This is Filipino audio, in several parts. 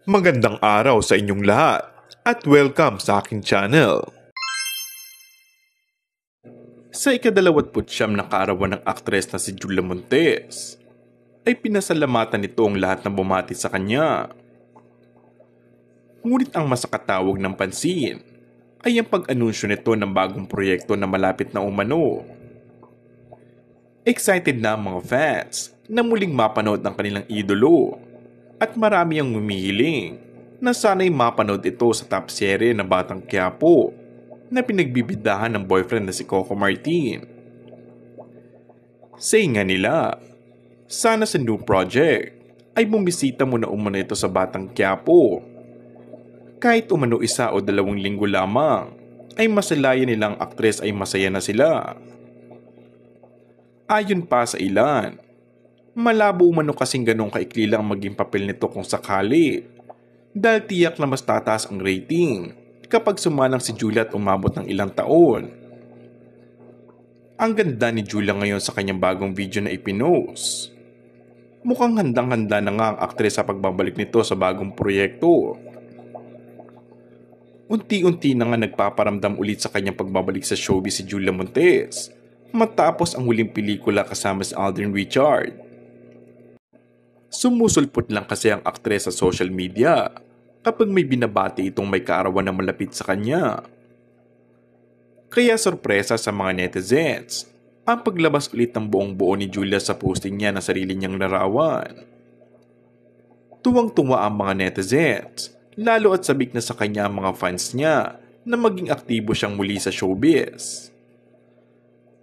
Magandang araw sa inyong lahat at welcome sa aking channel. Sa ika-29 na kaarawan ng aktres na si Julia Montes, ay pinasalamatan nito ang lahat na bumati sa kanya. Ngunit ang masakatawag ng pansin ay ang pag-anunsyo nito ng bagong proyekto na malapit na umano. Excited na ang mga fans na muling mapanood ang kanilang idolo at marami ang humihiling na sana'y mapanood ito sa top serye na Batang Quiapo na pinagbibidahan ng boyfriend na si Coco Martin. Say nga nila, sana sa new project ay bumisita muna umano ito sa Batang Quiapo. Kahit umano 1 o 2 linggo lamang, ay masalayan nilang aktres ay masaya na sila. Ayon pa sa ilan, malabo umano kasing ganong kaikli lang maging papel nito kung sakali, dahil tiyak na mas tataas ang rating kapag sumalang si Julia at umabot ng ilang taon. Ang ganda ni Julia ngayon sa kanyang bagong video na ipinost. Mukhang handang-handa na nga ang aktres sa pagbabalik nito sa bagong proyekto. Unti-unti na nga nagpaparamdam ulit sa kanyang pagbabalik sa showbiz si Julia Montes matapos ang huling pelikula kasama si Alden Richard. Sumusulpot lang kasi ang aktres sa social media kapag may binabati itong may kaarawan na malapit sa kanya. Kaya sorpresa sa mga netizens ang paglabas ulit ng buong buo ni Julia sa posting niya na sarili niyang larawan. Tuwang-tuwa ang mga netizens, lalo at sabik na sa kanya ang mga fans niya na maging aktibo siyang muli sa showbiz.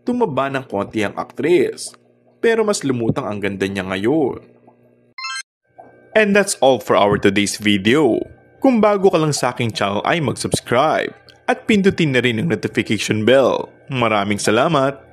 Tumaba ng konti ang aktres, pero mas lumutang ang ganda niya ngayon. And that's all for our today's video. Kung bago ka lang sa aking channel ay mag-subscribe at pindutin na rin ang notification bell. Maraming salamat!